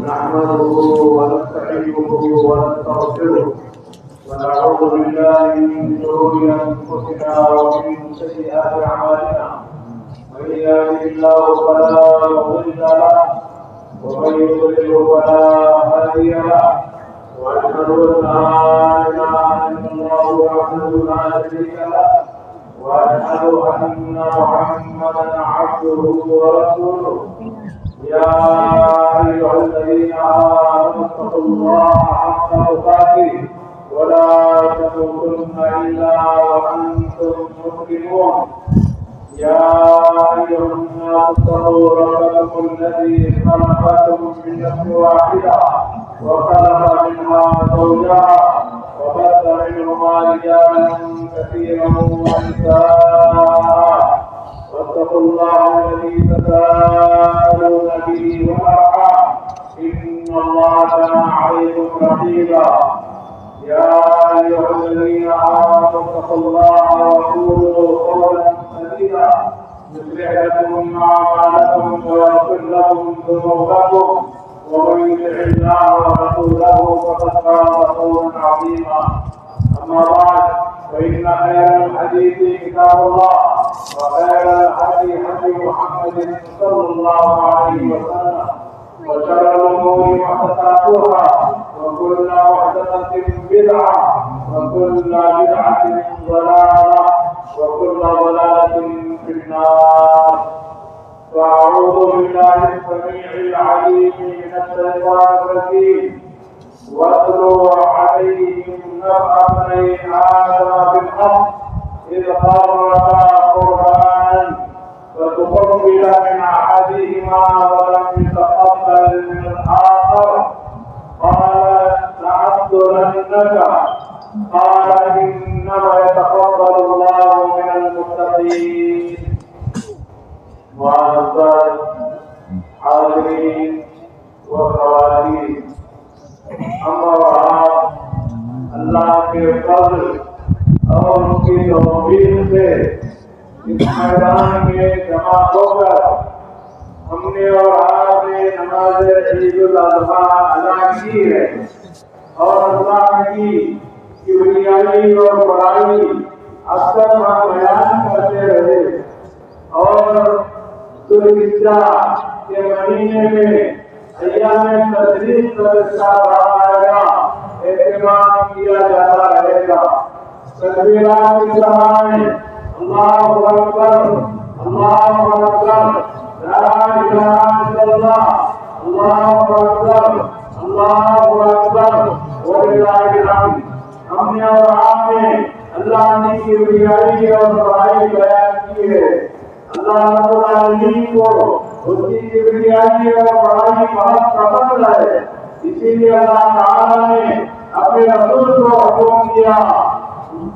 نحمده ونستعينه ونستغفره ونعوذ بالله من شرور انفسنا ومن سيئات اعمالنا من يهده الله فلا مضل له ومن يضلل فلا هادي له واشهد ان لا اله الا الله وحده لا شريك له واشهد ان محمدا عبده ورسوله يا ايها الذين امنوا اتقوا الله حق تقاته ولا تموتن الا وانتم مسلمون يا ايها الناس اتقوا ربكم الذي خلقكم من نفس واحده وخلق منها زوجها وبث منهما رجالا كثيرا ونساء واتقوا الله الذي تساءلون به والارحام ان الله كان عليكم رقيبا يا ايها الذين امنوا اتقوا الله وقولوا قولا سديدا يصلح لكم اعمالكم ويغفر لكم ذنوبكم ومن يطع الله ورسوله فقد فاز فوزا عظيما اما بعد فان خير الحديث كتاب الله وخير الهدي هدي محمد صلى الله عليه وسلم وشر الامور محدثاتها وكل محدثه بدعه وكل بدعه ضلاله وكل ضلاله في النار فاعوذ بالله السميع العليم من الشيطان الرجيم واتلو عليهم نبأ ابني آدم بالحق إذ قربا قربانا فتقبل من أحدهما ولم يتقبل من الآخر قال لأقتلنك قال إنما يتقبل الله من المتقين. معزز حاضرین و خواتین، اما بعد، اللہ کے فضل اور ان کی توفیق سے اس میدان میں جمع ہو کر ہم نے اور آپ نے نماز عید الاضحیٰ ادا کی ہے اور اللہ کی کبریائی اور بڑائی اکثر ہم بیان کرتے رہے اور ذوالحجہ کے مہینے میں ایام تشریق کا رہے گا، اہتمام کیا جاتا رہے گا۔ تکبیرات کے سامنے اللہ اکبر اللہ اکبر لا الہ الا اللہ اللہ اکبر اللہ اکبر وللہ الحمد۔ ہم نے اور آپ نے اللہ نے کی کبریائی اور بڑائی بیان کی ہے۔ اللہ رب العالمین کو اس کی کبریائی اور بڑائی بہت پسند ہے، اسی لیے اللہ تعالیٰ نے اپنے رسول کو حکم دیا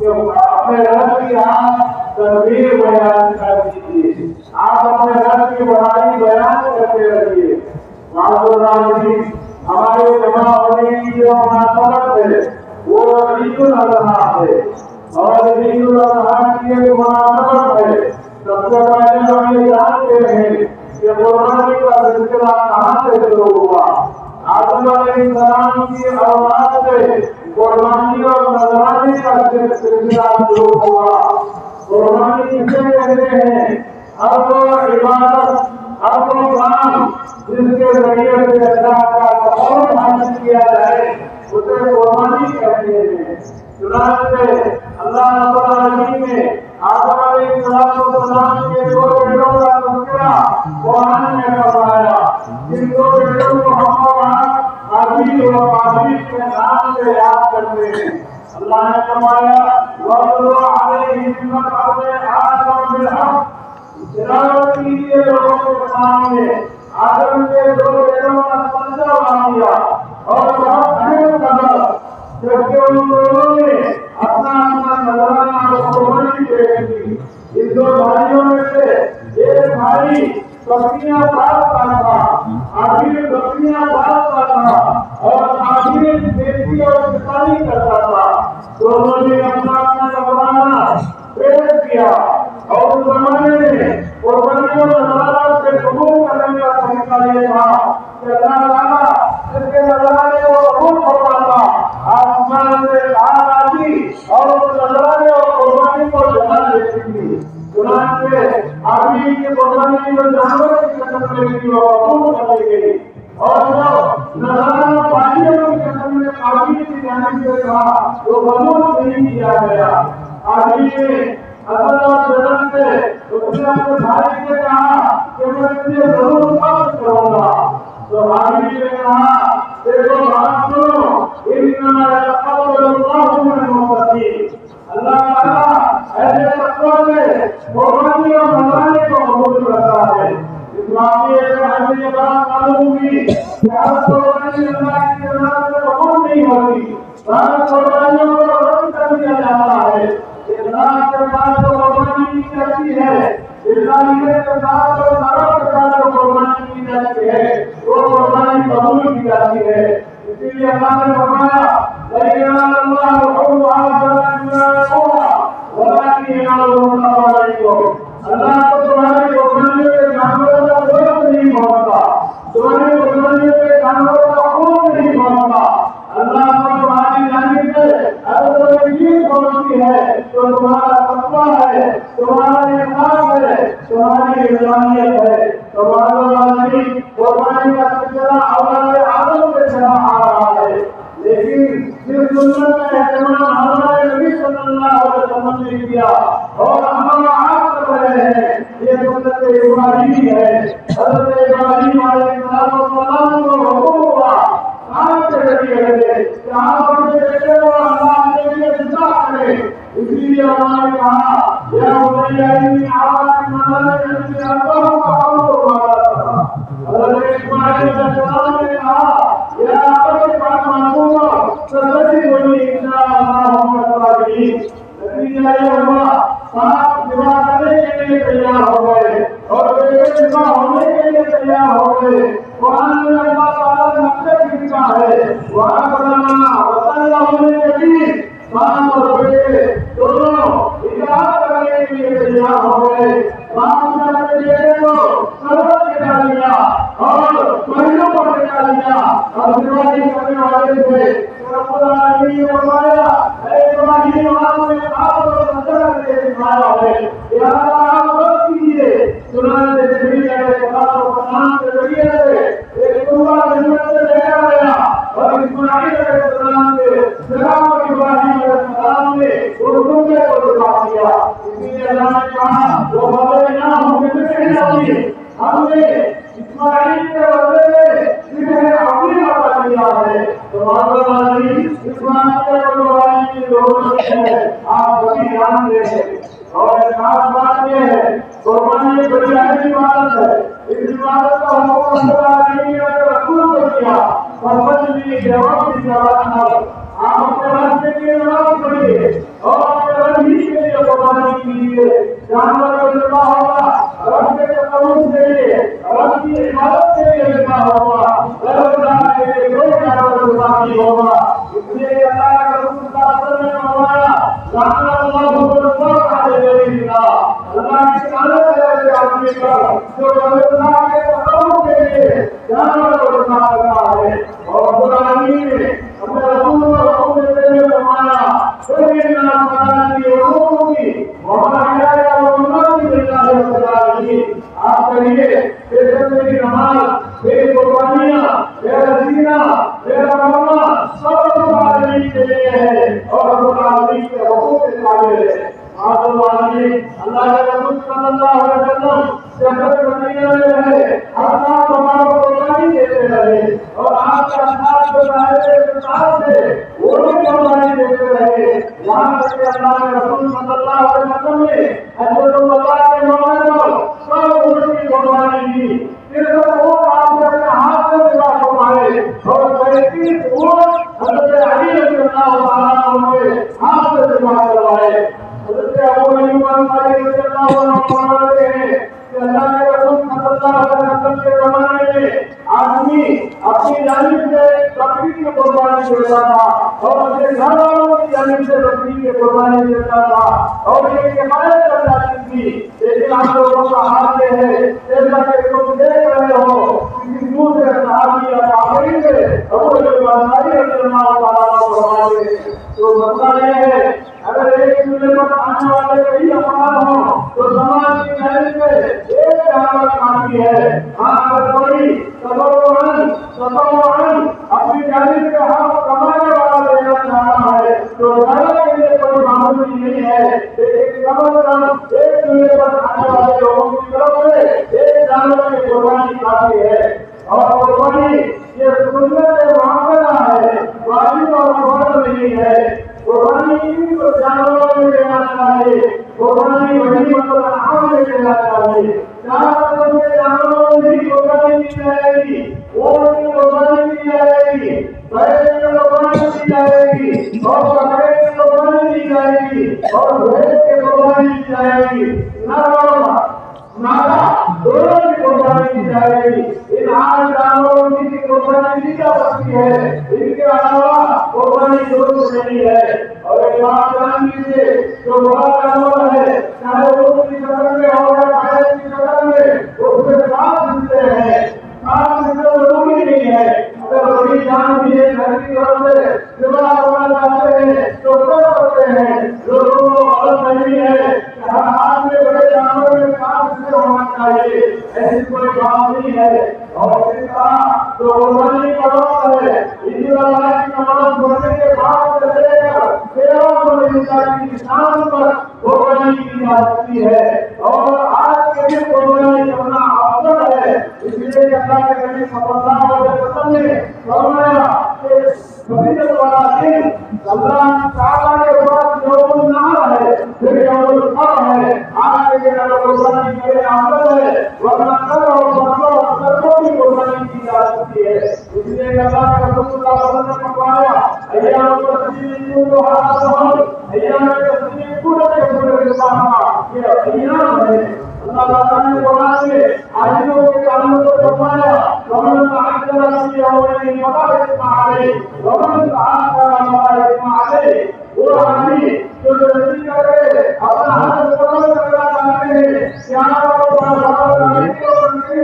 اپنے رب کی آپ تکبیر بیان کر دیجیے، آپ اپنے رب کی بڑائی بیان کرتے رہیے۔ معذورین، ہمارے جمع ہونے کی جو مناسبت ہے وہ عید الاضحیٰ ہے، اور عید الاضحیٰ کی جو مناسبت ہے سب سے پہلے ہم یہ جانتے ہیں کہ قربانی کا سلسلہ کہاں سے شروع ہوا۔ آدم علیہ السلام کی اولاد سے قربانی اور نذرانے کا سلسلہ شروع ہوا۔ قربانی کسے کہتے ہیں؟ ہر وہ عبادت، ہر وہ کام جس کے ذریعے سے اللہ کا قرب حاصل کیا جائے اسے قربانی کہتے ہیں۔ چنانچہ اللہ رب العالمین نے آدم علیہ السلام کے دو بیٹوں کا تذکرہ قرآن میں فرمایا، جن دو بیٹوں کو ہم حابیل و قابیل کے نام سے یاد کرتے ہیں۔ اللہ نے فرمایا وَاتْلُ عَلَيْهِمْ نَبَأَ ابْنَيْ آدَمَ بِالْحَقِّ، تلاوت کیجیے لوگوں کے سامنے آدم کے دو بیٹوں کا تذکرہ واقعہ اور بہت اہم قدر، جبکہ ان دونوں نے اپنا نذرانہ اور قربانی پیش کی۔ ان دو بھائیوں میں سے ایک بھائی بکریاں پالتا تھا، حابیل بکریاں پالتا تھا اور حابیل کھیتی اور کسانی کرتا تھا۔ دونوں نے اپنا نذرانہ پیش کیا اور اس زمانے میں قربانی اور نذرانہ سے قبول کرنے کا طریقہ یہ تھا کہ اللہ تعالیٰ جس کے نظرانے کو قبول فرماتا، آسمان سے آگ آتی اور اس نظرانے اور قربانی کو جلا دیتی تھی۔ چنانچہ آدمی کی قربانی جو جانور کی قسم میں تھی وہ قبول کر لی گئی، اور جو نظرانہ پانیوں کی قسم میں آدمی کی جانب سے کہا وہ قبول نہیں کیا گیا۔ آدمی نے اصل اور جنم سے اس نے اپنے بھائی سے کہا کہ میں تجھے ضرور قبض کروں گا، تو آدمی نے کہا دیکھو بات سنو، انما یتقبل اللہ من المتقین، اللہ تعالیٰ ایسے تقوی میں قربانی اور نذرانے کو قبول کرتا ہے۔ اس واقعے سے ہمیں یہ بات معلوم ہوئی کہ ہر قربانی اللہ کی رضا سے قبول نہیں ہوتی، ہر قربانیوں کو رد کر دیا جاتا ہے۔ اخلاص کے ساتھ جو قربانی کی جاتی ہے، اسلامیت کے ساتھ جو طرف کے ساتھ جو قربانی کی جاتی ہے، وہ قربانی قبول کی جاتی ہے۔ اسی لیے اللہ نے فرمایا لا ينال الله لحومها ولا دماؤها ولكن يناله التقوى۔ اللہ کو تمہاری قربانیوں کے جانوروں کا گوشت نہیں پہنچتا، تمہاری قربانیوں کے جانوروں کا خون نہیں پہنچتا، اللہ کو تمہاری جانب سے اگر کوئی چیز پہنچتی ہے تو تمہارا تقویٰ ہے، تمہارا اخلاص ہے، تمہاری انسانیت ہے۔ تمہارا قربانی کا سلسلہ اولاد آدم سے چلا آ رہا ہے، لیکن جس سنت کا اہتمام ہمارے نبی صلی اللہ علیہ وسلم نے کیا اور ہم آپ کر رہے ہیں، یہ سنت ابراہیمی ہے۔ حضرت ابراہیم علیہ السلام کو حکم ہوا آپ کے ذریعے کہ آپ اپنے بیٹے کو اللہ کے لیے ذبح کریں، اسی لیے اللہ نے کہا یا بنی انی ارى في المنام اني اذبحك فانظر ماذا ترى۔ حضرت اسماعیل علیہ السلام نے کہا یا ابت افعل ما ستجدنی ان شاء اللہ من الصابرین۔ نتیجہ یہ ہوا باپ ذبح کرنے کے لیے تیار ہو گئے اور بیٹے ذبح ہونے کے لیے تیار ہو گئے۔ قرآن میں اللہ تعالیٰ نے نقشہ کھینچا ہے وَأَكْرَمَنَا وَصَلَّهُ لِلْجَمِيعِ، باپ اور بیٹے دونوں اجازت کرنے کے لیے تیار ہو گئے۔ باپ نے اپنے بیٹے کو سرور دکھا دیا اور پہلوں کو دکھا دیا اور ذبح کرنے والے تھے۔ رب العالمین نے فرمایا اے ابراہیم آپ نے آپ کو نظر رکھے دکھایا ہے، یا اللہ آپ بات کیجیے۔ چنانچہ جبریل علیہ السلام کے ذریعے سے ایک کنواں جنت سے لے کر گیا اور اسماعیل علیہ السلام کے سلام ابراہیم علیہ السلام نے اس کنویں کو دکھا دیا۔ اسی لیے اللہ نے کہا وہ بابے نہ ہو ہم نے اسماعیل کے بدلے میں جنہیں اپنی عطا کیا ہے، تو اسماعیل کے قربانی کی ضرورت ہے، آپ وہی جان دیں گے۔ اور ایک خاص بات یہ ہے قربانی ایک بڑی اہم عبادت ہے، اس عبادت کا حکم اللہ علیہ کے رسول کو دیا محمد بھی جواب کی جواب آپ اپنے رب کے لیے نماز پڑھیے اور اپنے رب ہی کے لیے قربانی کیجیے۔ جانور کو ذبح ہوگا رب کے تقرب کے لیے، رب کی عبادت کے لیے ذبح ہوگا، رب اللہ کے لیے کوئی جانور ذبح نہیں ہوگا۔ اس لیے اللہ کے رسول صلی اللہ علیہ وسلم نے فرمایا لعن اللہ بالذبح اللہ کی لعنت ہے ایسے آدمی پر جو اللہ کے تقرب کے لیے جانور کو ذبح کرتا ہے۔ اور رب العالمین نے اپنے رسول کو حکم دیتے ہوئے فرمایا کوئی نام کی علوم کی وہاں آپ کریے بے شک میری نماز، میری قربانیاں، میرا سینہ، میرا مرنا سب رب العالمین کے لیے ہے اور رب العالمین کے حقوق کے قابل ہے۔ اللہ کے رسول صلی اللہ علیہ وسلم جب مدینہ میں رہے ہر سال ہمارا قربانی دیتے رہے اور آپ کے انداز جو ظاہر تھے وہ بھی قربانی دیتے رہے، یہاں تک کہ اللہ کے رسول صلی اللہ علیہ وسلم نے حضرت اللہ کے مومن کو سب کی قربانی دی۔ صرف وہ آپ اپنے ہاتھ سے ذبح فرمائے اور 35 اونٹ حضرت علی رضی اللہ عنہ کے ہاتھ سے ذبح کروائے۔ حضرت ابو ایوب انصاری رضی اللہ عنہ فرماتے ہیں کہ اللہ کے رسول صلی اللہ علیہ وسلم کے زمانے میں آدمی اپنی جانب سے بکری کی قربانی دیتا تھا اور اپنے گھر والوں کی جانب سے بکری کی قربانی دیتا تھا اور یہ کفایت کر جاتی تھی. لیکن آپ لوگوں کا حال یہ ہے جیسا کہ تم دیکھ رہے ہو کسی دوسرے صحابی یا تابعین سے ابو بکر رضی اللہ تعالیٰ عنہ فرماتے ہیں. تو مسئلہ یہ ہے اگر ایک چولہے پر کھانے والے کئی افراد ہوں تو سماج کی جانب سے ایک جانور کافی ہے. اگر کوئی تطوعاً اپنی جانب سے حق کمانے والا دینا چاہتا ہے تو زیادہ کے لیے کوئی معمولی نہیں ہے. لیکن کم از کم ایک چولہے پر کھانے والے لوگوں کی طرف سے ایک جانور کی قربانی کافی ہے. اور قربانی یہ سنت معاملہ ہے، واجب اور فرض نہیں ہے. قربانی تو جانوروں میں دینا چاہیے، قربانی غنیمت الانعام میں دینا چاہیے. جانوروں میں جانوروں میں قربانی کی جائے گی، اونٹ کی قربانی کی جائے گی، بیل کی قربانی کی جائے گی اور بکرے کی قربانی کی جائے گی اور بھیڑ کی قربانی کی جائے گی. مادا دونوں کی قربانی کی جائے گی. ان 8 جانوروں کی قربانی کی جا سکتی ہے، ان کے علاوہ قربانی درست نہیں ہے. اور ایک بات جان لیجیے، جو بڑا جانور ہے چاہے وہ کی شکل میں ہو یا بھینس کی شکل میں، اس میں 7 حصے ہیں. 7 حصے ضروری نہیں ہے. اگر بڑی جان بھی ہے گھر کی طرف سے ذبح کرنا چاہتے ہیں تو کر سکتے ہیں. لوگوں کو غلط نہیں ہے کہ ہر ہاتھ میں بڑے جانور میں 7 حصے ہونا چاہیے، ایسی کوئی بات نہیں ہے. اور اس طرح جو قربانی کا وقت ہے عید اللہ کی نماز پڑھنے کے بعد سے لے کر 13 کی شام پر قربانی کی جا سکتی ہے. اور آج کے دن قربانی کرنا افضل ہے، اس لیے کہ اللہ کے نبی صلی اللہ علیہ وسلم نے فرمایا کہ فضیلت والا دن اللہ تعالیٰ کے پاس یوم النحر ہے، پھر یوم الفطر ہے. آج کے دن اگر قربانی کرے افضل ہے، ورنہ کل اور پرسوں اور کی قربانی کی جا سکتی ہے. اس لیے کہ اللہ کے رسول صلی اللہ علیہ وسلم نے فرمایا ایام التشریق كلها ایام التشریق پورے رضوان یہ ایام ہے. اللہ تعالیٰ نے قرآن میں آیتوں کے تعلق سے فرمایا ومن تعجل في يومين فلا إثم عليه ومن تأخر فلا إثم عليه. وہ آدمی جو جلدی کرے اپنا حق مکمل کرنا چاہتے ہیں کیا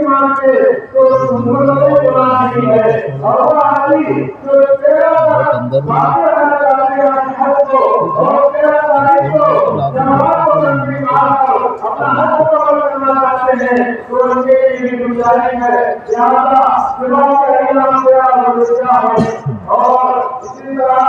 مانتے تو گناہ نہیں ہے. اور وہ آدمی جو تیرا واقع کرنا چاہتے ہیں حق کو اور تیرا تاریخ کو جماعت کو تنظیم اپنا حق مکمل کرنا چاہتے ہیں تو ان کے لیے گزارش ہے یا اللہ جماعت کا اعلان کیا ہے. اور اسی طرح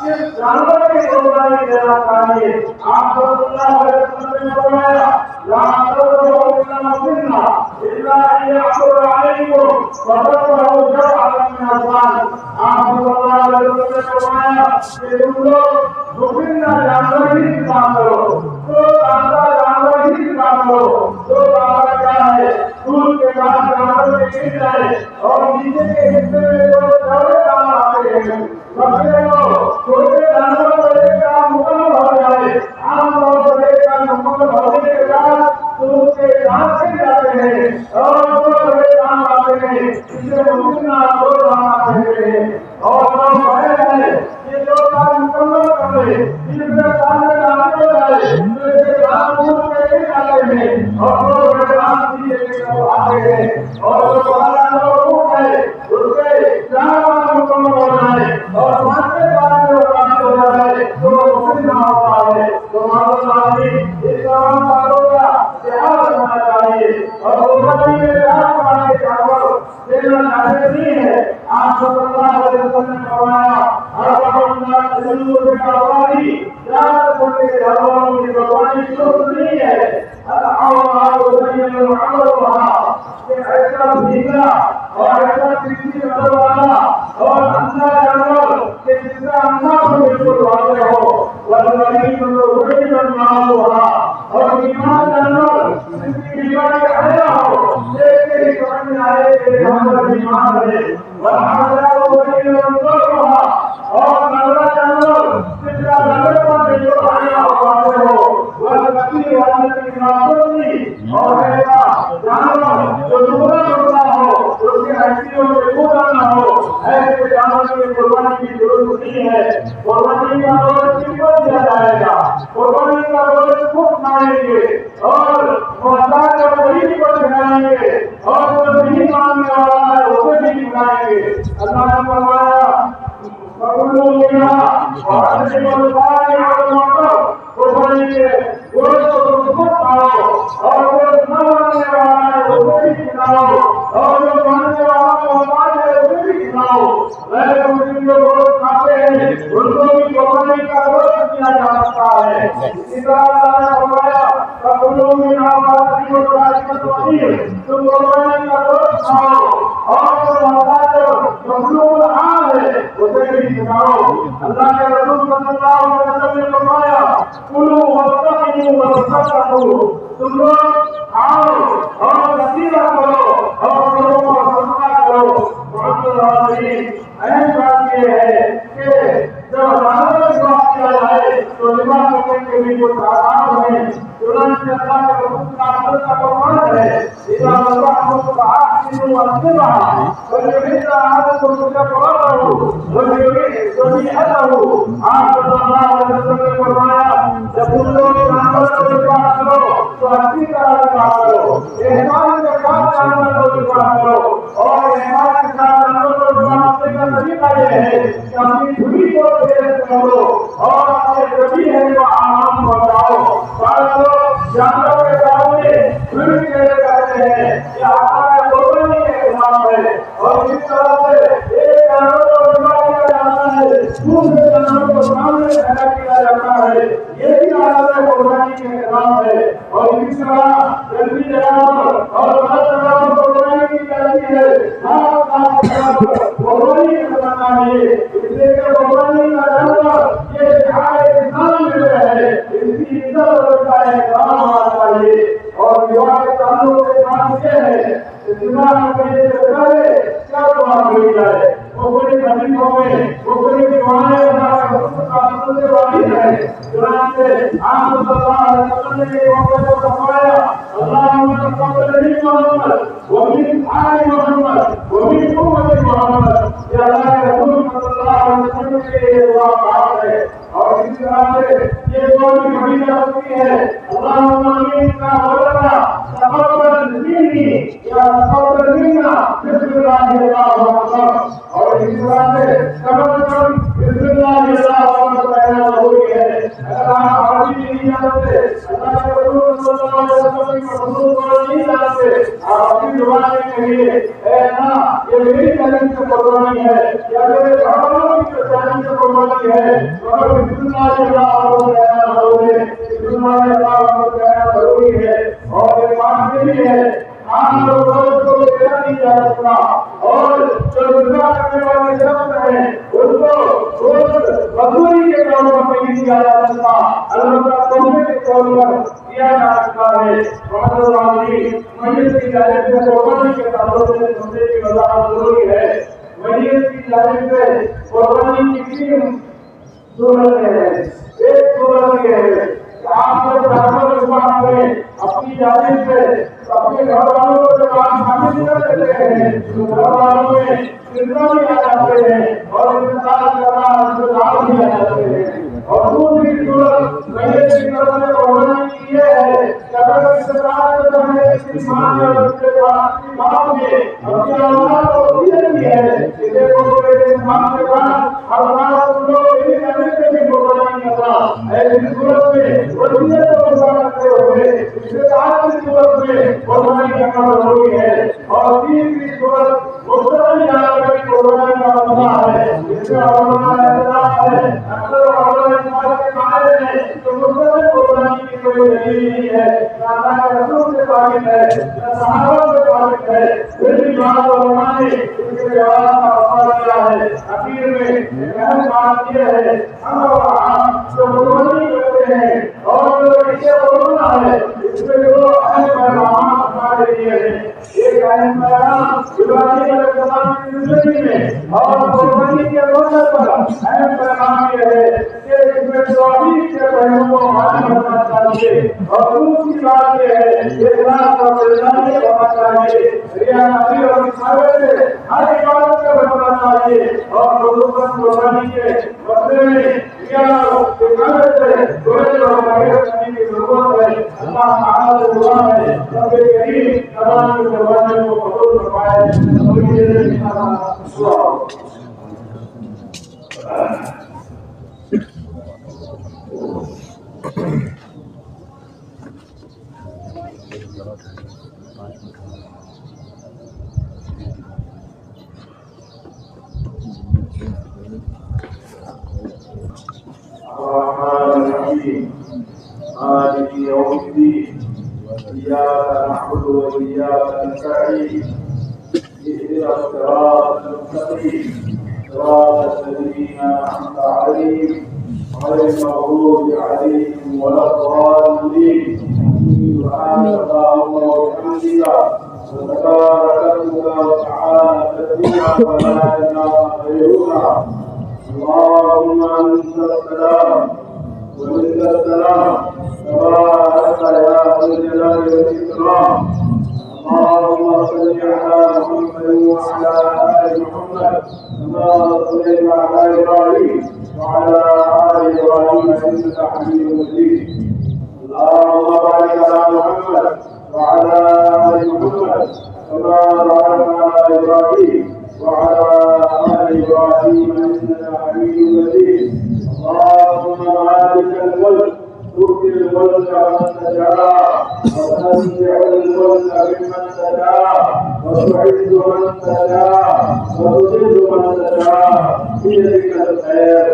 اس جانور کی قربانی دینا چاہیے. آپ صلی اللہ علیہ وسلم نے فرمایا لا تذبحوا الا مسنا الا ان يعثر عليكم فذبحوا جزعا من الغنم. آپ صلی اللہ علیہ وسلم نے فرمایا کہ تم لوگ مسنا جانور ہی استعمال کرو، تو تازہ جانور ہی استعمال کرو. تو تازہ کیا ہے؟ دودھ کے بعد جانور میں گر جائے اور نیچے کے حصے میں جو چوڑے دان آتے ہیں بکرے کو چھوٹے جانور بڑے کا مکمل ہو جائے. عام طور پر بڑے کا مکمل ہونے کے بعد تو اس کے دانت کھل جاتے ہیں اور دو بڑے دان آتے ہیں جسے مسنا دو دان کہتے ہیں. اور جو بڑے ہیں یہ دو دان مکمل کر لے تیسرے دان میں داخل ہو جائے تو اس کے دان دودھ میں گر جاتے ہیں اور دو بڑے دان پیچھے کی طرف آتے ہیں. اور جو بڑا جانور اونٹ ہے اس کے 4 دان مکمل ہو جائے اور 5ویں دان میں داخل ہو جائے تو مسنا ہوتا ہے. تو معلوم اس تمام باتوں کا لحاظ ہونا چاہیے اور قربانی میں پیار والے جانور دینا چاہتے نہیں ہے. آپ صلی اللہ علیہ وسلم نے فرمایا جانوروں کی قربانی درست نہیں ہے. ایسا بھیگا اور ایسا کسی نظر والا اور اندھا جانور کہ جس کا اندھا کو بالکل واضح ہو اور بیمار جانور جس کی بیماری آیا ہو دیکھ کے ہی سمجھ میں آئے کہ جانور بیمار ہے. اور نظرہ جانور جس کا نظر پر بالکل آیا ہو واضح ہو بچی والے کی ناپوسی اور ایسا جانور جو دوسرا ہوتا ہو اس کی ہڈیوں میں ٹوٹا نہ ہو ایسے جانور کی قربانی قربانی کی ضرورت نہیں ہے. قربانی کا گوشت کس کو دیا جائے گا؟ قربانی کا گوشت خود کھائیں گے اور محتاج اور غریب کو کھلائیں گے اور جو نہیں مانگنے والا ہے اسے بھی کھلائیں گے. اللہ نے فرمایا قربانی کے گوشت کو خود کھاؤ اور جو نہ ماننے والا ہے اسے بھی کھلاؤ اور جو ماننے والا محتاج ہے اسے بھی کھلاؤ. غیر مسلم جو گوشت کھاتے ہیں ان کو بھی قربانی کا گوشت دیا جا سکتا ہے. اسی طرح اللہ نے فرمایا تم قربانی کا گوشت کھاؤ اور جو محتاج مخلوق حال ہے اسے بھی کھلاؤ. اللہ کے رسول صلی اللہ علیہ وسلم نے فرمایا کلوا واشربوا وتصدقوا. تم لوگ کھاؤ اور وسیلہ کرو اور لوگوں کو صدقہ کرو. اہم بات یہ ہے کہ جب ہمارا بات کیا جائے تو لباس کرنے کے لیے جو آرام ہے چنانچہ اللہ کے رسول کا حضرت کا فرمان ہے اذا وضعتم فاحسنوا واتبعوا وليرد احدكم شفرته وليرد ذبيحته. آپ صلی اللہ علیہ وسلم نے فرمایا جب تم لوگ جانور کو ذبح کرو تو اچھی طرح ذبح کرو, احسان کے ساتھ جانور کو ذبح کرو اور احسان کے ساتھ جانور کو ذبح کرنے کا طریقہ یہ ہے کہ اپنی دھوی کو تیز کرو اور اپنے ذبیحے کو آرام پہنچاؤ. بعض لوگ جانور کے سامنے دھوی تیز کرتے ہیں یہ ہمارا قربانی کے خلاف ہے اور اس طرح سے ایک جانور کو ذبح کیا جاتا ہے دوسرے جانور کو سامنے کھڑا کیا جاتا ہے, یہ بھی ہمارا قربانی کے خلاف ہے. اور اس طرح جلدی جانور اور غلط جانور کو قربانی کی جاتی ہے قربانی کرنا چاہیے. اس لیے کہ قربانی کا جانور یہ شعائر اسلام میں ہے, اس کی عزت اور کا احترام ہونا چاہیے. اور دعا کے تعلق کے ساتھ یہ ہے کہ دعا کرنے سے پہلے کیا دعا کی جائے وہ بڑی حدیثوں میں وہ بڑی دعائیں اللہ کے رسول کا سننے والی ہے. چنانچہ آپ صلی اللہ علیہ وسلم نے ایک موقع کو فرمایا اللہم تقبل منی محمد ومن آل محمد ومن امت محمد. یہ اللہ کے رسول صلی اللہ علیہ وسلم کے لیے دعا بات ہے. اور اس طرح سے یہ دعا بھی پڑھی جا سکتی ہے اللہم امین کا ولدہ تقبل منی یا تقبل منا بسم اللہ اللہ اکبر. اور اس طرح سے کم بسم اللہ اللہ اکبر کہنا ضروری ہے. اگر آپ عربی نہیں جانتے اللہ کے رسول صلی اللہ علیہ وسلم کے حضور کو نہیں جانتے آپ اپنی زبان میں کہیے اے اللہ یہ میری تعلیم سے قربانی ہے یا میرے گھر والوں کی تعلیم سے قربانی ہے. مگر بسم اللہ اللہ اکبر کہنا ضروری ہے, بسم اللہ اللہ اکبر کہنا ضروری ہے. اور یہ بات بھی ہے عام لوگوں کو دیکھا نہیں جا سکتا اور جو گناہ کرنے والے شخص ہیں ان کو مزدوری کے طور پر نہیں دیا جا سکتا, البتہ تحفے کے طور پر دیا جا سکتا ہے. میت کی جانب سے قربانی کے تعلق سے سمجھنے کی وضاحت ضروری ہے. میت کی جانب سے قربانی کی تین صورتیں ہیں. ایک صورت یہ ہے کہ آپ جب جانور ذبح کریں اپنی جانب سے اپنے گھر والوں کو جب آپ شامل کر دیتے ہیں تو گھر والوں میں فطرہ بھی آ جاتے ہیں اور انتظار کرنا انتظار بھی آ جاتے ہیں. اور دوسری صورت میت کی طرف سے قربانی کی یہ ہے کہ اگر انتظار کرتا ہے اس ماں یا بچے کو اپنی باپ نے اپنی اولاد کو دی ہے کہ دیکھو میرے ماں کے بعد ہر بار تم لوگ میری جانب سے بھی قربانی کرنا. ایسی صورت میں وصیت کو پورا کرتے ہوئے استطاعت کی صورت میں قربانی کرنا ضروری ہے. اور تیسری صورت مستقل جانور کی قربانی کا مسئلہ ہے. اس میں علماء اختلاف ہے. اکثر علماء اختلاف کے بارے میں تو مستقل قربانی کی کوئی دلیل نہیں ہے, نہ اللہ کے رسول سے ثابت ہے نہ صحابہ سے ثابت ہے. پھر بھی بعض علماء نے اس کے جواز کا فیصلہ کیا ہے. اخیر میں اہم بات یہ ہے ہم اور آپ جو قربانی کرتے ہیں اور جو اسے قربانا ہے اس میں جو اہم پیغامات ہمارے لیے ہیں. ایک اہم پیغام ابراہیم علیہ السلام کی زندگی میں اور قربانی کے موقع پر اہم پیغام یہ ہے کہ اس میں توحید کے پہلو کو حاصل کرنا چاہیے. اور دوسری بات یہ ہے کہ اخلاص اور ملازمت ہونا چاہیے. ریا نبی اور مساوات سے ہر عبادت سے بچنا چاہیے. فرمائیے اور خصوصاً قربانی کے مسئلے میں کرنے کی ضرورت ہے. اللہ تعالیٰ سے دعا ہے رب کریم تمام قربانیوں کو قبول فرمائے. الرحمن الرحيم مالك يوم الدين إياك نعبد وإياك نستعين اهدنا الصراط المستقيم صراط الذين أنعمت عليهم غير المغضوب عليهم ولا الضالين. سبحانك اللهم وبحمدك وتبارك اسمك وتعالى جدك ولا إله غيرك. اللهم أنت السلام ومنك السلام تبارك يا ذا الجلال والإكرام. اللهم صل على محمد وعلى آل محمد كما صليت على إبراهيم وعلى آل إبراهيم إنك حميد مجيد. اللهم بارك على محمد وعلى آل محمد كما باركت على إبراهيم وعلى آل إبراهيم إنك حميد مجيد. اللهم مالك الملك تؤتي الملك من تشاء وتنزع الملك ممن تشاء وتعز من تشاء وتذل من تشاء بيدك الخير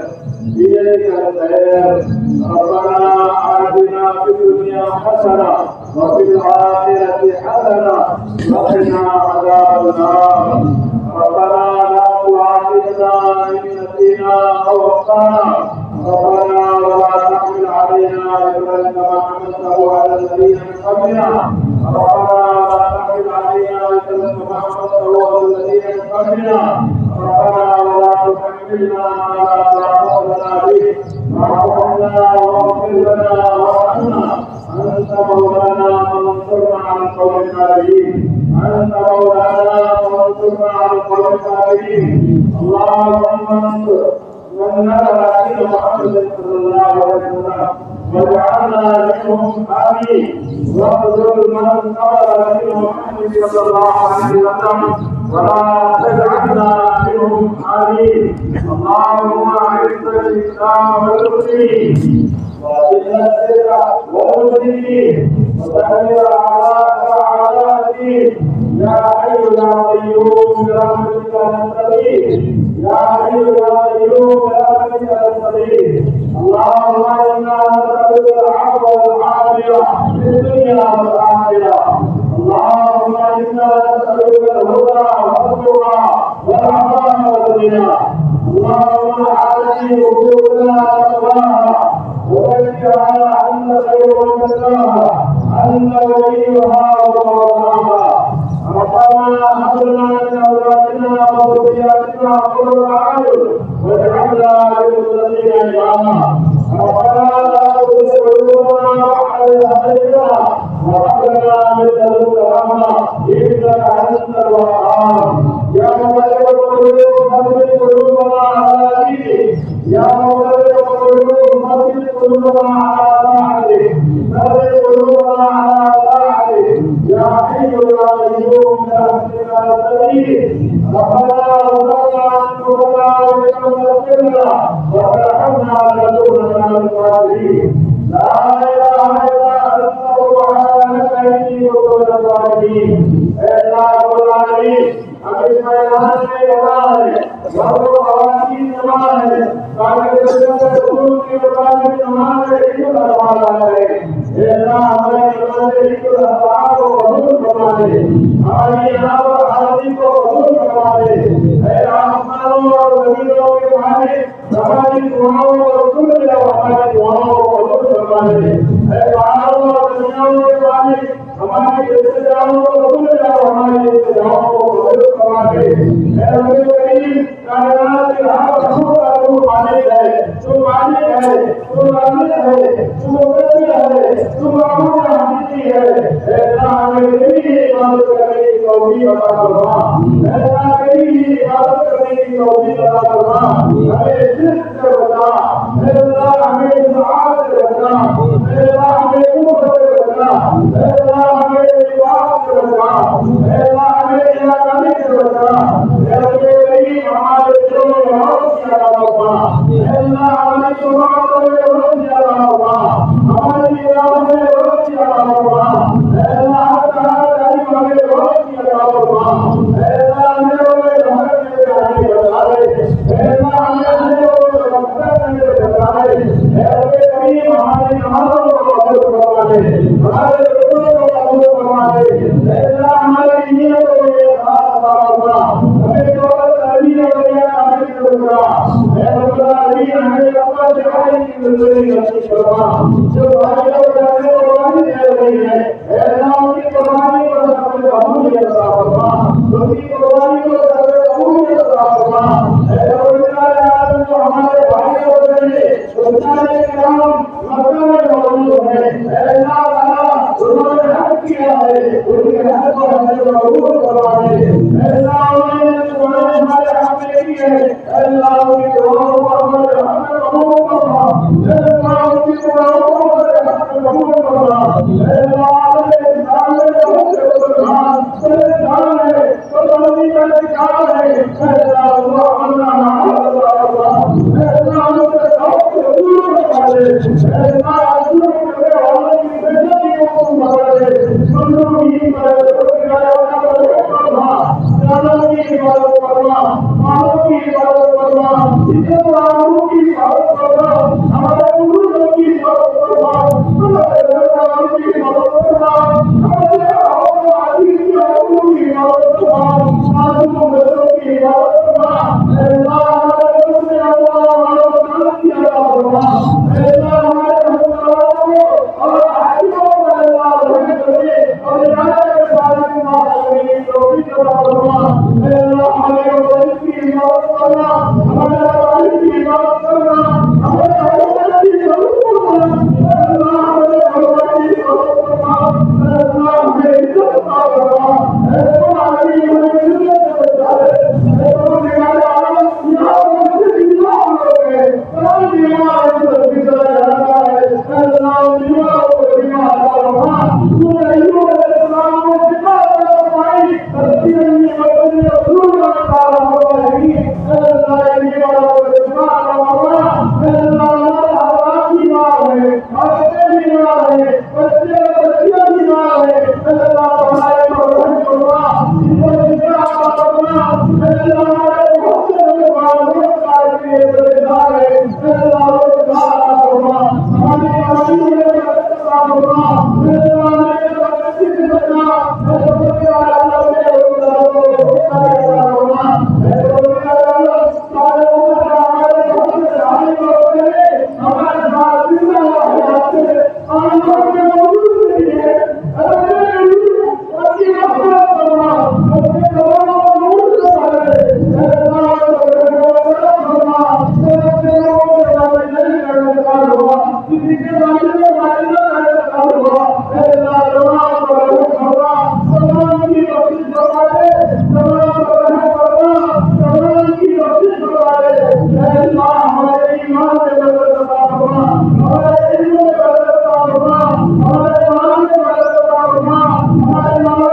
بيدك الخير. ربنا آتنا في الدنيا حسنة وفي الآخرة حسنة وقنا عذاب النار. ربنا لا تؤاخذنا إن نسينا أو أخطأنا. ربنا ولا تحمل علينا إصرا كما حملته على الذين من قبلنا. ربنا ولا تحمل علينا إصرا كما حملته على الذين من قبلنا. ربنا ولا تحملنا ما لا طاقة لنا به. واعف عنا واغفر لنا وارحمنا أنت مولانا فانصرنا على القوم الكافرين. أنت مولانا فانصرنا على القوم الكافرين. اللهم انصر من نزل على محمد صلى الله عليه وسلم واجعلنا منهم آمين. واخذل من نزل على محمد صلى الله عليه وسلم ولا تجعلنا منهم آمين. اللهم أعز الإسلام والمسلمين وأذل الشرك والمشركين ودمر أعداء الدين. يا حي يا قيوم برحمتك نستغيث. يا حي يا قيوم برحمتك نستغيث. اللهم إنا نسألك العفو والعافية في الدنيا والآخرة. اللهم إنا نسألك الهدى والتقى والعفاف والغنى. اللهم آتِ قلوبنا تقواها وزكها أنت خير من زكاها أنت وليها ومولاها. ربنا هب لنا من أزواجنا وذرياتنا قرة أعين واجعلنا للمتقين إماما. ربنا لا تزغ قلوبنا بعد إذ هديتنا وهب لنا من لدنك رحمة إنك أنت الوهاب. يا مقلب القلوب ثبت قلوبنا على دينك. يا مقلب القلوب ثبت قلوبنا على طاعتك. ثبت قلوبنا على طاعتك. يا حي يا قيوم برحمتك نستغيث. ربنا ظلمنا أنفسنا وإن لم تغفر لنا وترحمنا لنكونن من الخاسرين. لا إله إلا أنت سبحانك إني كنت من الظالمين. يا رب العالمين ہمیں میدان میں لگا ہے گھر و خواتین جمع ہے تاکہ رسول کی مطابق نماز عید کروانا ہے. اے اللہ ہمارے نماز عید الحرام کو قبول فرما دے. ہماری جناب اور حاضری کو قبول فرما دے. اے آسمانوں اور زمینوں کے مالک ہماری دعاؤں کو سن لے اور ہماری دعاؤں کو قبول فرما دے. اے پہاڑوں اور دنیاؤں کے مالک ہماری استجابوں کو قبول لے اور ہماری استجابوں کو قبول فرما دے. اے رب کریم کائنات کے ہر رسول کا تو مالک ہے. تو مالک ہے. تو رازق ہے. تو مقتدر ہے. تو معبود حقیقی ہے. اے اللہ ہمیں تیری عبادت کرنے کی توفیق عطا فرما. اے اللہ تیری عبادت کرنے کی توفیق عطا فرما ہمیں شرک سے بچا اے اللہ ہمیں بدعات سے بچا اے اللہ ہمیں کفر سے بچا اے اللہ ہمیں نفاق سے بچا اے اللہ ہمیں ناکامی سے بچا اے رب کریم ہمارے دلوں میں روشنی عطا فرما اے اللہ ہماری سماعتوں میں روشنی عطا فرما ہماری نگاہوں میں روشنی عطا فرما اے اللہ ہر طرح کا ہمیں روشنی عطا فرما اے اللہ اندھیروں میں رحمت سے ہمیں بچائے اے اللہ ہمیں اندھیروں میں رحمت سے بچائے اے رب کریم ہماری نمازوں کو قبول فرما دے ہمارے رکوعوں کو قبول فرما دے اے اللہ ہماری نیتوں میں اخلاص عطا فرما ہمیں دولت علی اولیاء عامل فرما اے رب العالمین ہمیں اپنا دعائی کی زندگی نصیب فرما جو بھائیوں کو کرنے قربانی دے رہی ہے اے اللہ ان کی قربانی کو سب سے قبولیت عطا فرما ان کی قربانی کو سب سے قبولیت عطا فرما اے رب العالمین جو ہمارے بھائی ہو رہے سلطان کرام مکہ میں موجود ہے اے اللہ تعالیٰ انہوں نے حق کیا ہے ان کے حق کو ہمیں قبول کروا دے اے اللہ انہوں نے ہمارے حق میں کی ہے اے اللہ ان کی دعاؤں کو ہمارے حق میں قبول فرما اے اللہ ان کی دعاؤں کو ہمارے حق میں قبول فرما اے اللہ ہمارے انسان میں بہت سے مسلمان پریشان ہے قربانی کا شکار ہے اے اللہ اللہ اے اللہ ان کے ساتھ دور کروا دے اے اللہ دور کرنے والوں کی زندگی کو بنا دے سنوں کی عبادت فرما جانوں کی عبادت فرما مالوں کی عبادت فرما عزت والوں کی عبادت فرما ہمارے بزرگوں کی عبادت فرما ہمارے بڑوں کی عبادت فرما ہمارے عزیز کی عبادت فرما معصوم بچوں کی عبادت فرما اے اللہ ہمارے دوست اللہ کی عبادت فرما اے اللہ ہمارے حکمرانوں کو اور حاکموں کو اللہ رحمت کرے اور ہدایت کے ساتھ معاشرے کی توفیق عطا فرما اے اللہ ہمارے والد کی عبادت کرنا ہمارے والد کی عبادت کرنا ہمارے والد کی عبادت کرنا اے اللہ ہمارے والد کی عبادت کرنا اے اللہ ہمیں عزت عطا فرما اے اللہ ہمیں عزت سے بچا لے اے اللہ ہمارے عالم یہاں مسجد امام لوگ ہیں قرآن کی امام عزت کی طرح جاتا ہے اے اللہ امام کو امام عطا فرما سورہ ایوب علیہ السلام کو شفا عطا فرمائی ربی انی وطنی رسول اللہ فرمائی اے اللہ امام کو شفا عطا فرما اے اللہ ہمارے حالات بیمار ہے ہمارے بیمار ہے بچیاں بیمار ہے اے اللہ ہمارے کو رحم فرما ان کو شفا عطا فرما اے اللہ ہمارے بہت سے بیمار روزگار کے لیے پریشان ہے اے اللہ روزگار عطا فرما ہماری کمائی میں برکت عطا فرما اے اللہ ہمیں برکت سے بچا اے رب العالمین اے روزگاروں کو روزگار عطا فرما اے رب العالمین ہمارے اوپر ہمارے بہت سے عالم لوگ ہیں ہمارے ساتھ زندہ حیات سے آنکھوں میں موجود نہیں ہے اے رب العالمین ان کی مغفرت فرما ان کے قبروں کو نور سے بھر دے اے اللہ کسی کے بارے میں معلوم ہے اے اللہ تمام کو رحم فرما تمام کی بخشش فرما دے تمام کو رحم فرما تمام کی بخشش فرما دے اے اللہ ہمارے ایمان میں برکت عطا فرما ہمارے علم میں برکت عطا فرما ہمارے مال میں برکت عطا فرما ہمارے مال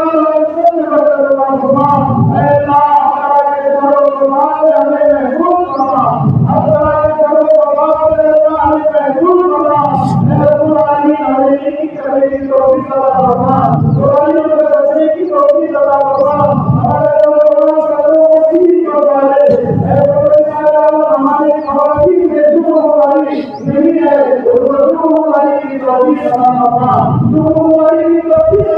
میں برکت عطا فرما اے اللہ ہمارا کے گھروں کو مال ہمیں محفوظ فرما ہمارا کے گھروں کو مال ہمیں محفوظ فرما اے رب العالمین ہمیں نیکی کرنے کی توفیق عطا فرما قرآن کو پڑھنے کی توفیق عطا فرما ہمارے نوجوانوں کو سیدھی کروا دے اے رب العالمین ہماری خواتین میں دکھوں والی نہیں ہے وہ دکھوں والی کی توفیق عطا فرما دکھوں والی کی توفیق